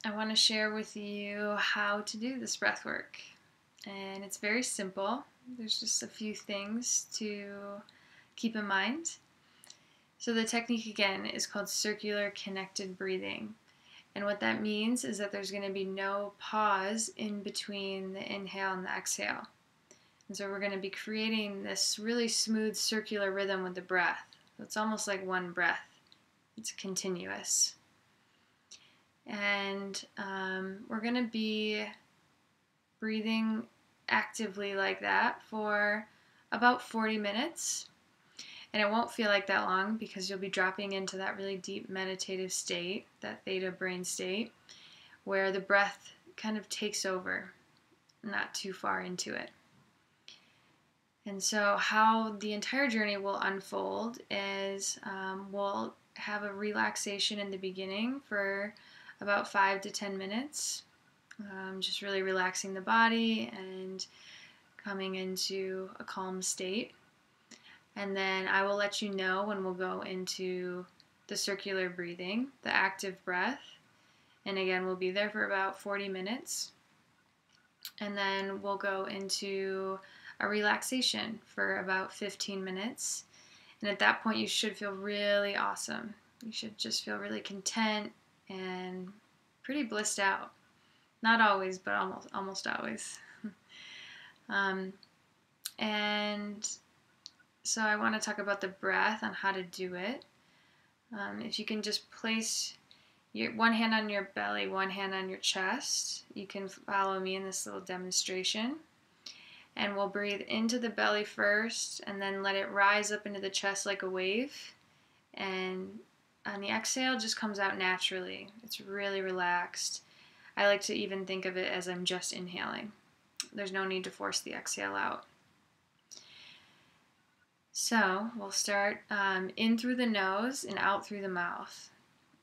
I want to share with you how to do this breath work. And it's very simple. There's just a few things to keep in mind. So the technique again is called circular connected breathing. And what that means is that there's going to be no pause in between the inhale and the exhale. And so we're going to be creating this really smooth circular rhythm with the breath. It's almost like one breath. It's continuous. And we're going to be breathing actively like that for about 40 minutes. And it won't feel like that long because you'll be dropping into that really deep meditative state, that theta brain state, where the breath kind of takes over, not too far into it. And so how the entire journey will unfold is we'll have a relaxation in the beginning for about 5 to 10 minutes, just really relaxing the body and coming into a calm state. And then I will let you know when we'll go into the circular breathing, the active breath. And again, we'll be there for about 40 minutes. And then we'll go into a relaxation for about 15 minutes. And at that point, you should feel really awesome. You should just feel really content and pretty blissed out. Not always, but almost always. And so I want to talk about the breath, on how to do it. If you can just place one hand on your belly, one hand on your chest, you can follow me in this little demonstration. And we'll breathe into the belly first and then let it rise up into the chest like a wave. And on the exhale, it just comes out naturally. It's really relaxed. I like to even think of it as I'm just inhaling. There's no need to force the exhale out. So we'll start in through the nose and out through the mouth,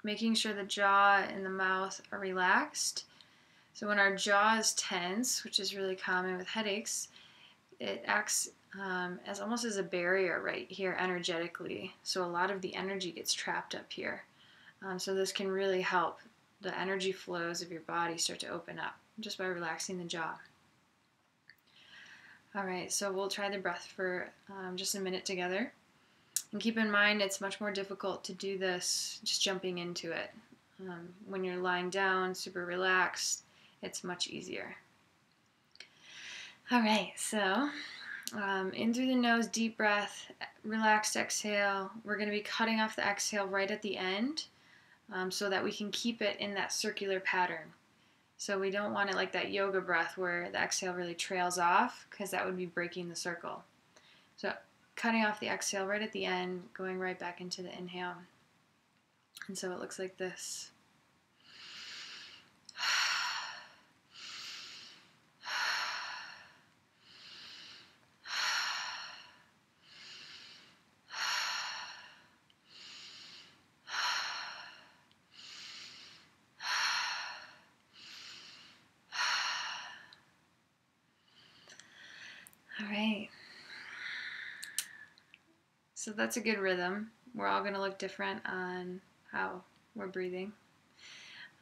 making sure the jaw and the mouth are relaxed. So when our jaw is tense, which is really common with headaches, it acts as almost as a barrier right here energetically. So a lot of the energy gets trapped up here. So this can really help the energy flows of your body start to open up just by relaxing the jaw. All right, so we'll try the breath for just a minute together. And keep in mind, it's much more difficult to do this just jumping into it. When you're lying down, super relaxed, it's much easier. All right, so in through the nose, deep breath, relaxed exhale. We're going to be cutting off the exhale right at the end so that we can keep it in that circular pattern. So we don't want it like that yoga breath where the exhale really trails off, because that would be breaking the circle. So cutting off the exhale right at the end, going right back into the inhale. And so it looks like this. All right. So that's a good rhythm. We're all going to look different on how we're breathing.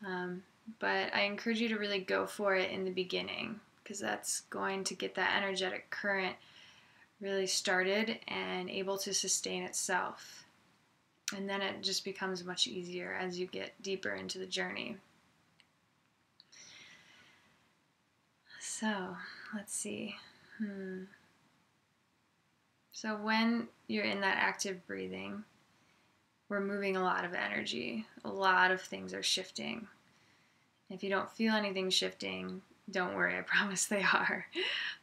But I encourage you to really go for it in the beginning, because that's going to get that energetic current really started and able to sustain itself. And then it just becomes much easier as you get deeper into the journey. So let's see. So when you're in that active breathing, we're moving a lot of energy. A lot of things are shifting. If you don't feel anything shifting, don't worry, I promise they are.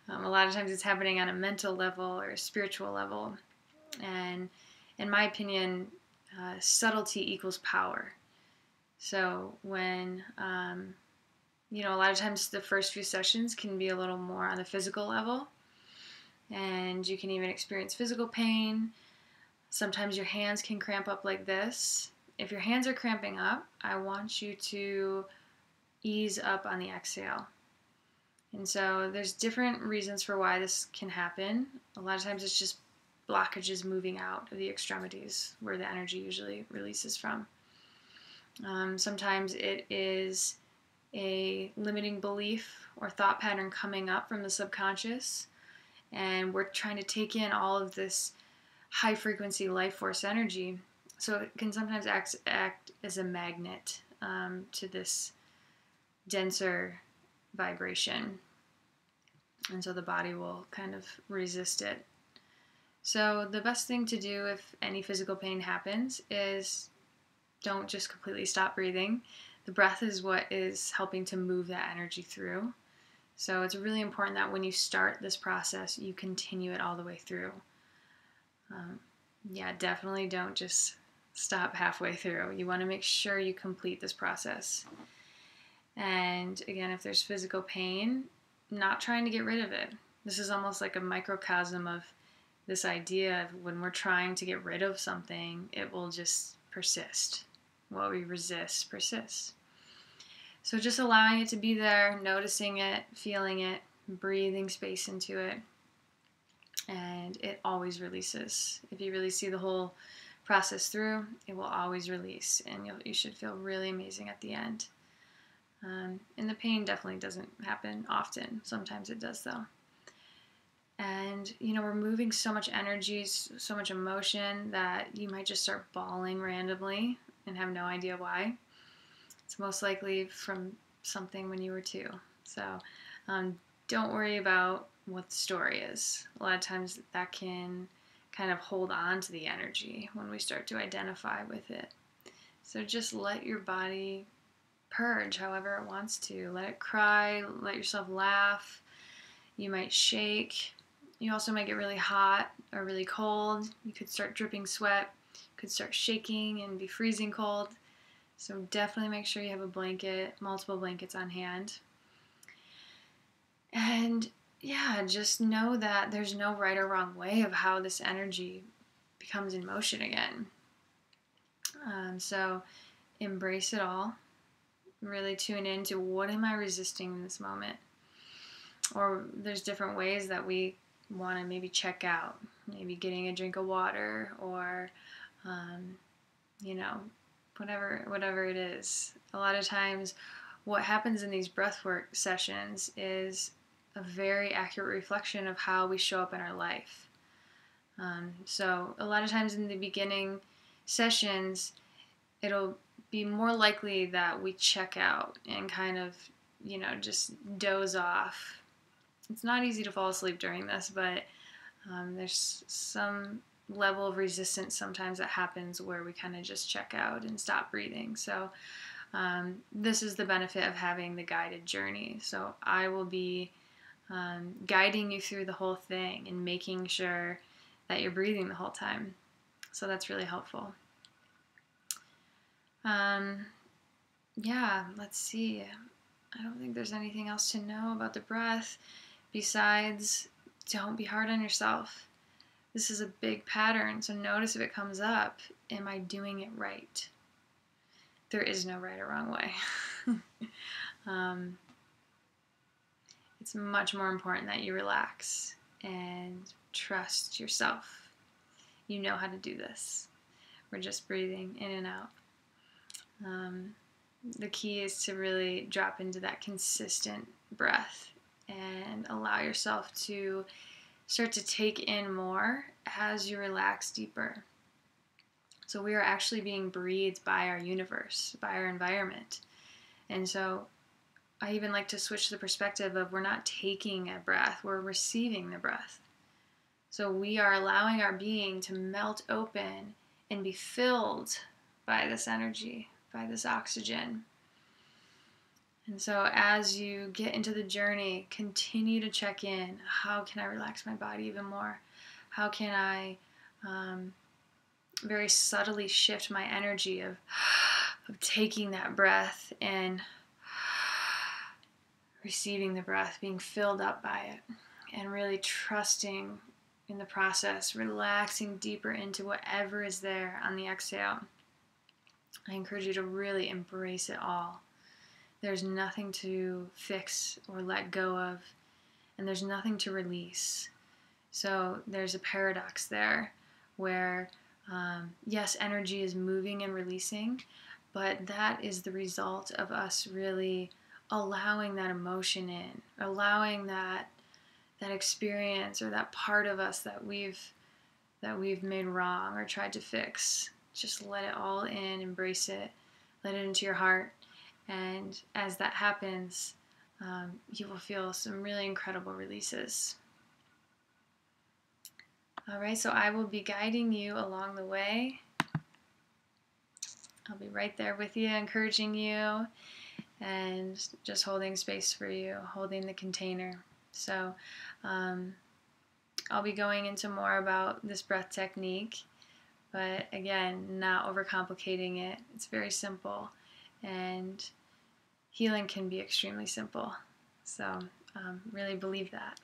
A lot of times it's happening on a mental level or a spiritual level. And in my opinion, subtlety equals power. So when, a lot of times the first few sessions can be a little more on the physical level. And you can even experience physical pain. Sometimes your hands can cramp up like this. If your hands are cramping up, I want you to ease up on the exhale. And so there's different reasons for why this can happen. A lot of times it's just blockages moving out of the extremities where the energy usually releases from. Sometimes it is a limiting belief or thought pattern coming up from the subconscious, and we're trying to take in all of this high frequency life force energy. So it can sometimes act as a magnet to this denser vibration. And so the body will kind of resist it. So the best thing to do if any physical pain happens is don't just completely stop breathing. The breath is what is helping to move that energy through. So it's really important that when you start this process, you continue it all the way through. Definitely don't just stop halfway through. You want to make sure you complete this process. And again, if there's physical pain, not trying to get rid of it. This is almost like a microcosm of this idea of when we're trying to get rid of something, it will just persist. What we resist persists. So just allowing it to be there, noticing it, feeling it, breathing space into it, and it always releases. If you really see the whole process through, it will always release, and you should feel really amazing at the end. And the pain definitely doesn't happen often. Sometimes it does, though. And, we're moving so much energy, so much emotion that you might just start bawling randomly and have no idea why. It's most likely from something when you were 2. So don't worry about what the story is. A lot of times that can kind of hold on to the energy when we start to identify with it. So just let your body purge however it wants to. Let it cry, let yourself laugh. You might shake. You also might get really hot or really cold. You could start dripping sweat. You could start shaking and be freezing cold. So definitely make sure you have a blanket, multiple blankets on hand. And just know that there's no right or wrong way of how this energy becomes in motion again. So embrace it all. Really tune into what am I resisting in this moment. Or there's different ways that we want to maybe check out. Maybe getting a drink of water or, whatever it is. A lot of times what happens in these breathwork sessions is a very accurate reflection of how we show up in our life. So a lot of times in the beginning sessions, it'll be more likely that we check out and kind of, just doze off. It's not easy to fall asleep during this, but there's some level of resistance sometimes that happens where we kind of just check out and stop breathing. So this is the benefit of having the guided journey. So I will be guiding you through the whole thing and making sure that you're breathing the whole time. So that's really helpful. Let's see. I don't think there's anything else to know about the breath besides don't be hard on yourself. This is a big pattern, so notice if it comes up. Am I doing it right? There is no right or wrong way. It's much more important that you relax and trust yourself. You know how to do this. We're just breathing in and out. The key is to really drop into that consistent breath and allow yourself to start to take in more as you relax deeper. So we are actually being breathed by our universe, by our environment. And so I even like to switch the perspective of we're not taking a breath, we're receiving the breath. So we are allowing our being to melt open and be filled by this energy, by this oxygen. And so as you get into the journey, continue to check in. How can I relax my body even more? How can I very subtly shift my energy of taking that breath and receiving the breath, being filled up by it, and really trusting in the process, relaxing deeper into whatever is there on the exhale. I encourage you to really embrace it all. There's nothing to fix or let go of, and there's nothing to release. So there's a paradox there where, yes, energy is moving and releasing, but that is the result of us really allowing that emotion in, allowing that experience or that part of us that we've made wrong or tried to fix. Just let it all in, embrace it, let it into your heart. And as that happens, you will feel some really incredible releases. All right, so I will be guiding you along the way. I'll be right there with you, encouraging you, and just holding space for you, holding the container. So I'll be going into more about this breath technique, but again, not overcomplicating it. It's very simple, and healing can be extremely simple. So really believe that.